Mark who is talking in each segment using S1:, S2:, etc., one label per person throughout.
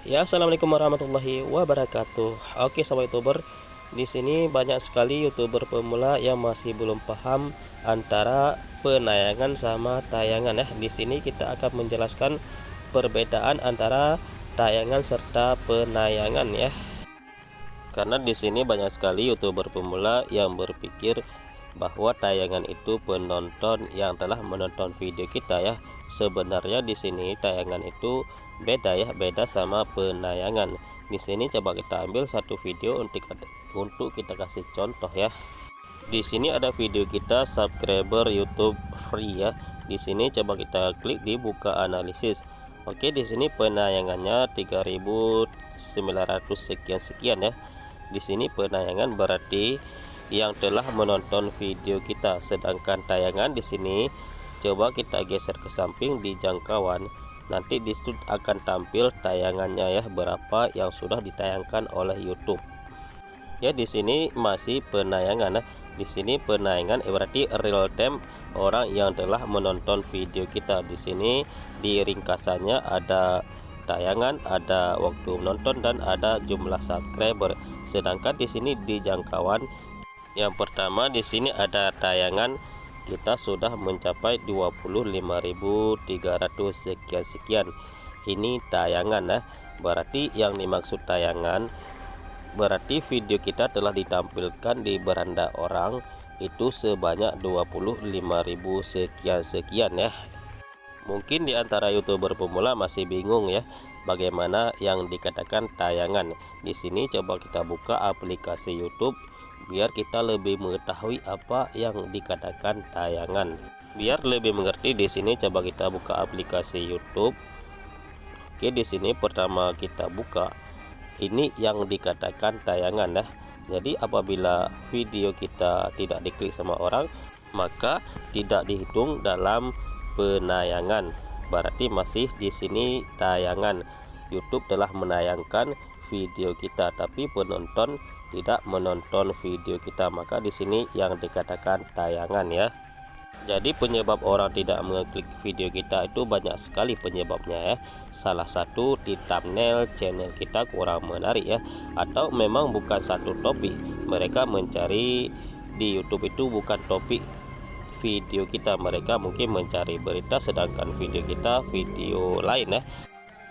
S1: Ya, assalamualaikum warahmatullahi wabarakatuh. Oke, sahabat youtuber, di sini banyak sekali youtuber pemula yang masih belum paham antara penayangan sama tayangan ya. Di sini kita akan menjelaskan perbedaan antara tayangan serta penayangan ya. Karena di sini banyak sekali youtuber pemula yang berpikir bahwa tayangan itu penonton yang telah menonton video kita ya. Sebenarnya di sini tayangan itu beda ya, beda sama penayangan. Di sini coba kita ambil satu video untuk kita kasih contoh ya. Di sini ada video kita subscriber YouTube free ya. Di sini coba kita klik di buka analisis. Oke, di sini penayangannya 3.900 sekian ya. Di sini penayangan berarti yang telah menonton video kita, sedangkan tayangan di sini coba kita geser ke samping di jangkauan. Nanti di situ akan tampil tayangannya ya, berapa yang sudah ditayangkan oleh YouTube. Ya, di sini masih penayangan. Nah, di sini penayangan berarti real time orang yang telah menonton video kita. Di sini di ringkasannya ada tayangan, ada waktu menonton, dan ada jumlah subscriber. Sedangkan di sini di jangkauan yang pertama di sini ada tayangan kita sudah mencapai 25.300 sekian. Ini tayangan ya. Berarti yang dimaksud tayangan berarti video kita telah ditampilkan di beranda orang itu sebanyak 25.000 sekian ya. Mungkin di antara youtuber pemula masih bingung ya, bagaimana yang dikatakan tayangan. Di sini coba kita buka aplikasi YouTube biar kita lebih mengetahui apa yang dikatakan tayangan. Biar lebih mengerti, di sini coba kita buka aplikasi YouTube. Oke, di sini pertama kita buka ini yang dikatakan tayangan ya. Jadi apabila video kita tidak diklik sama orang, maka tidak dihitung dalam penayangan. Berarti masih di sini tayangan. YouTube telah menayangkan video kita, tapi penonton tidak menonton video kita, maka di sini yang dikatakan tayangan ya. Jadi penyebab orang tidak mengklik video kita itu banyak sekali penyebabnya ya. Salah satu di thumbnail channel kita kurang menarik ya, atau memang bukan satu topik. Mereka mencari di YouTube itu bukan topik video kita, mereka mungkin mencari berita, sedangkan video kita video lain ya.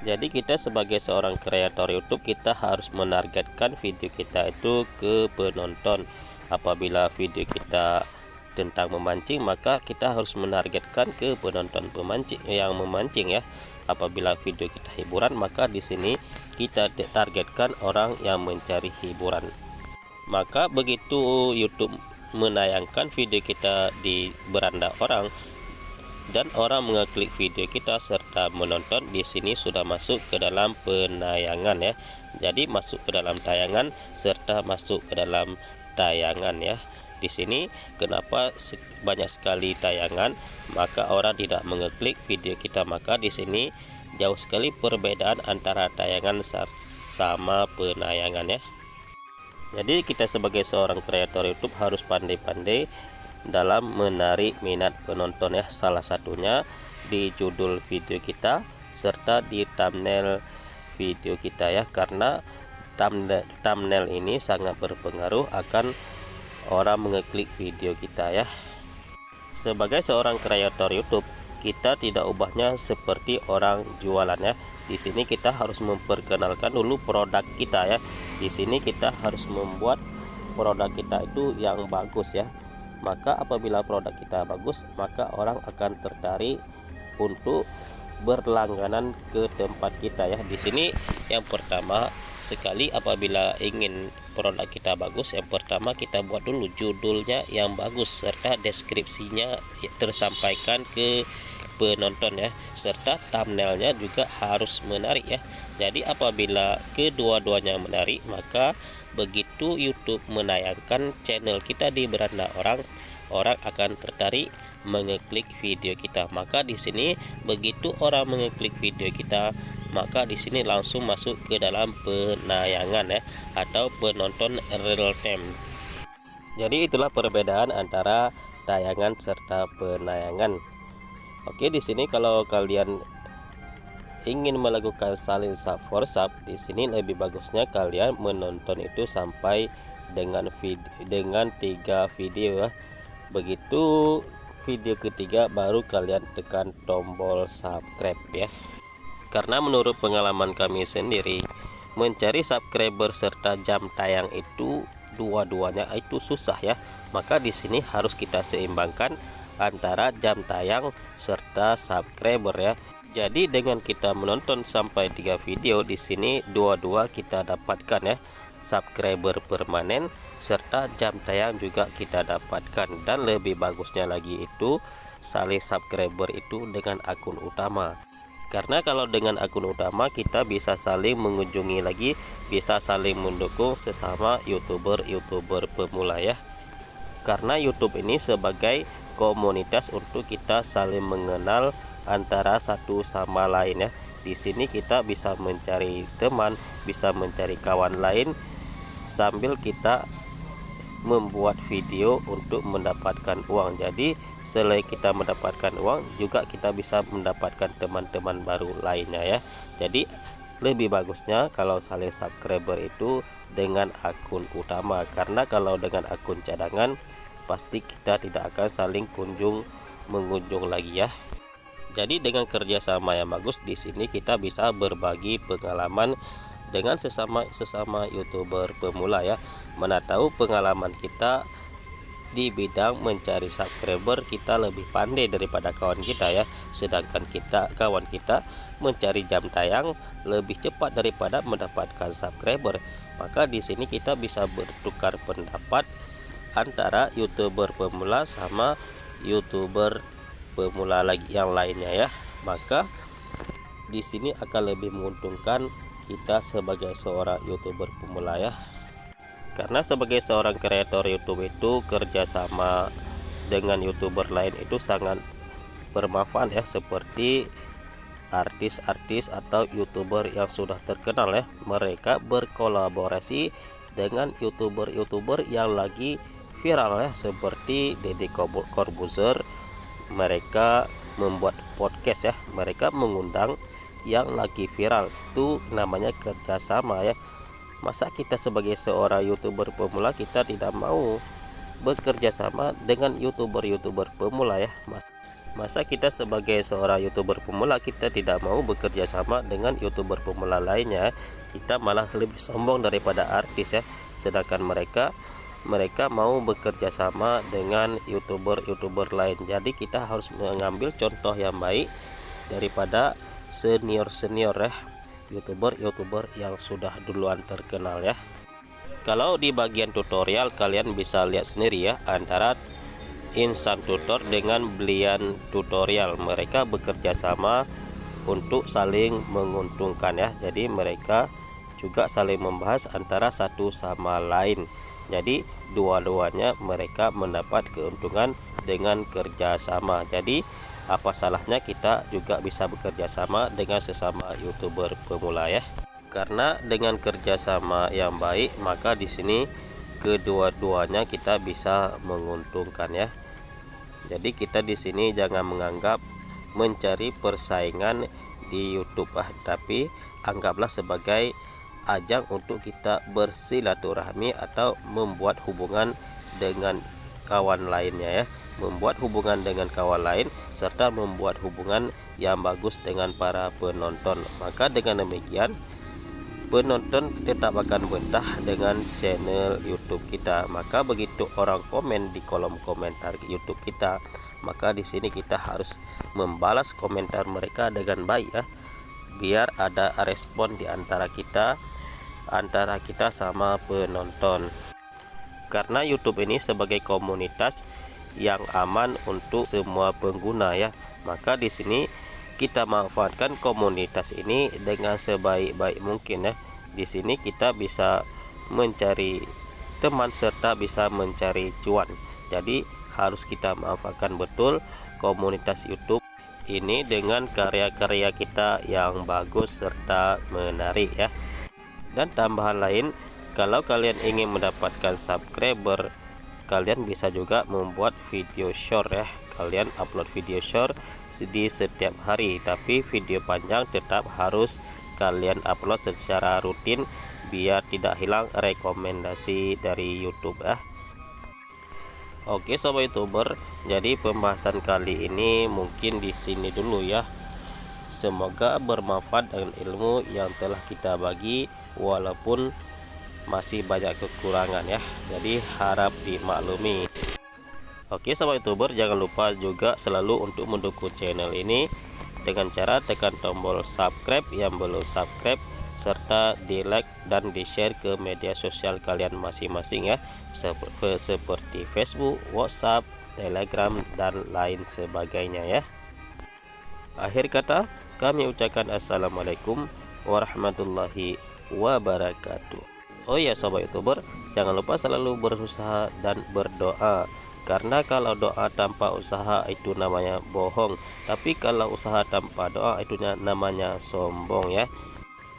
S1: Jadi kita sebagai seorang kreator YouTube, kita harus menargetkan video kita itu ke penonton. Apabila video kita tentang memancing, maka kita harus menargetkan ke penonton pemancing yang memancing ya. Apabila video kita hiburan, maka di sini kita targetkan orang yang mencari hiburan. Maka begitu YouTube menayangkan video kita di beranda orang dan orang mengeklik video kita serta menonton, di sini sudah masuk ke dalam penayangan ya. Jadi masuk ke dalam tayangan serta masuk ke dalam tayangan ya. Di sini kenapa banyak sekali tayangan, maka orang tidak mengeklik video kita, maka di sini jauh sekali perbedaan antara tayangan sama penayangan ya. Jadi kita sebagai seorang kreator YouTube harus pandai-pandai dalam menarik minat penonton ya. Salah satunya di judul video kita serta di thumbnail video kita ya, karena thumbnail ini sangat berpengaruh akan orang mengeklik video kita ya. Sebagai seorang kreator YouTube, kita tidak ubahnya seperti orang jualan ya. Di sini kita harus memperkenalkan dulu produk kita ya. Di sini kita harus membuat produk kita itu yang bagus ya. Maka apabila produk kita bagus, maka orang akan tertarik untuk berlangganan ke tempat kita ya. Di sini yang pertama sekali, apabila ingin produk kita bagus, yang pertama kita buat dulu judulnya yang bagus serta deskripsinya tersampaikan ke penonton ya, serta thumbnailnya juga harus menarik ya. Jadi apabila kedua-duanya menarik, maka begitu YouTube menayangkan channel kita di beranda orang, orang akan tertarik mengeklik video kita. Maka di sini begitu orang mengeklik video kita, maka di sini langsung masuk ke dalam penayangan ya, atau penonton real time. Jadi itulah perbedaan antara tayangan serta penayangan. Oke, di sini kalau kalian ingin melakukan saling sub for sub, di sini lebih bagusnya kalian menonton itu sampai dengan 3 video ya. Begitu video ketiga baru kalian tekan tombol subscribe ya. Karena menurut pengalaman kami sendiri, mencari subscriber serta jam tayang itu dua-duanya itu susah ya. Maka di sini harus kita seimbangkan antara jam tayang serta subscriber ya. Jadi dengan kita menonton sampai 3 video di sini dua-dua kita dapatkan ya. Subscriber permanen serta jam tayang juga kita dapatkan, dan lebih bagusnya lagi itu saling subscriber itu dengan akun utama. Karena kalau dengan akun utama kita bisa saling mengunjungi lagi, bisa saling mendukung sesama youtuber pemula ya. Karena YouTube ini sebagai komunitas untuk kita saling mengenal antara satu sama lain ya. Di sini kita bisa mencari teman, bisa mencari kawan lain sambil kita membuat video untuk mendapatkan uang. Jadi selain kita mendapatkan uang, juga kita bisa mendapatkan teman-teman baru lainnya ya. Jadi lebih bagusnya kalau saling subscriber itu dengan akun utama, karena kalau dengan akun cadangan pasti kita tidak akan saling mengunjung lagi ya. Jadi dengan kerjasama yang bagus di sini kita bisa berbagi pengalaman dengan sesama youtuber pemula ya. Mana tahu pengalaman kita di bidang mencari subscriber kita lebih pandai daripada kawan kita ya, sedangkan kawan kita mencari jam tayang lebih cepat daripada mendapatkan subscriber. Maka di sini kita bisa bertukar pendapat antara youtuber pemula sama youtuber pemula lagi yang lainnya ya. Maka di sini akan lebih menguntungkan kita sebagai seorang youtuber pemula ya. Karena sebagai seorang kreator YouTube itu kerjasama dengan youtuber lain itu sangat bermanfaat ya, seperti artis-artis atau youtuber yang sudah terkenal ya, mereka berkolaborasi dengan youtuber yang lagi viral ya, seperti Deddy Corbuzier. Mereka membuat podcast ya, mereka mengundang yang lagi viral, itu namanya kerjasama ya. Masa kita sebagai seorang youtuber pemula kita tidak mau bekerja sama dengan youtuber pemula ya. Masa kita sebagai seorang youtuber pemula kita tidak mau bekerja sama dengan youtuber pemula lainnya, kita malah lebih sombong daripada artis ya. Sedangkan mereka mau bekerja sama dengan youtuber lain. Jadi kita harus mengambil contoh yang baik daripada senior ya, youtuber yang sudah duluan terkenal ya. Kalau di bagian tutorial kalian bisa lihat sendiri ya, antara Insan Tutor dengan Belian Tutorial, mereka bekerja sama untuk saling menguntungkan ya. Jadi mereka juga saling membahas antara satu sama lain. Jadi dua-duanya mereka mendapat keuntungan dengan kerjasama. Jadi apa salahnya kita juga bisa bekerja sama dengan sesama youtuber pemula ya. Karena dengan kerjasama yang baik, maka di sini kedua-duanya kita bisa menguntungkan ya. Jadi kita di sini jangan menganggap mencari persaingan di YouTube tapi anggaplah sebagai ajang untuk kita bersilaturahmi atau membuat hubungan dengan kawan lainnya ya, membuat hubungan dengan kawan lain serta membuat hubungan yang bagus dengan para penonton. Maka dengan demikian penonton tetap akan betah dengan channel YouTube kita. Maka begitu orang komen di kolom komentar YouTube kita, maka di sini kita harus membalas komentar mereka dengan baik ya, biar ada respon di antara kita sama penonton. Karena YouTube ini sebagai komunitas yang aman untuk semua pengguna ya, maka di sini kita manfaatkan komunitas ini dengan sebaik-baik mungkin ya. Di sini kita bisa mencari teman serta bisa mencari cuan. Jadi harus kita manfaatkan betul komunitas YouTube ini dengan karya-karya kita yang bagus serta menarik ya. Dan tambahan lain, kalau kalian ingin mendapatkan subscriber, kalian bisa juga membuat video short ya. kalian upload video short di setiap hari, tapi video panjang tetap harus kalian upload secara rutin biar tidak hilang rekomendasi dari YouTube ya. Oke sobat YouTuber, jadi pembahasan kali ini mungkin di sini dulu ya. Semoga bermanfaat dengan ilmu yang telah kita bagi, walaupun masih banyak kekurangan ya. Jadi harap dimaklumi. Oke sobat YouTuber, jangan lupa juga selalu untuk mendukung channel ini dengan cara tekan tombol subscribe yang belum subscribe, serta di like dan di share ke media sosial kalian masing-masing ya, seperti Facebook, WhatsApp, Telegram dan lain sebagainya ya. Akhir kata, kami ucapkan assalamualaikum warahmatullahi wabarakatuh. Oh ya sobat YouTuber, jangan lupa selalu berusaha dan berdoa, karena kalau doa tanpa usaha itu namanya bohong, tapi kalau usaha tanpa doa itu namanya sombong ya.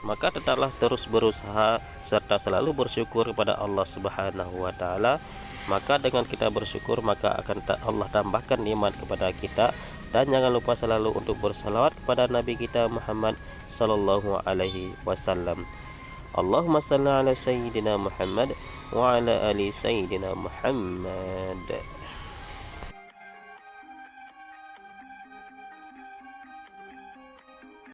S1: Maka tetaplah terus berusaha serta selalu bersyukur kepada Allah Subhanahu wa taala. Maka dengan kita bersyukur, maka akan Allah tambahkan nikmat kepada kita. Dan jangan lupa selalu untuk bersalawat kepada Nabi kita Muhammad sallallahu alaihi wasallam. Allahumma salli ala sayyidina Muhammad wa ala ali sayyidina Muhammad.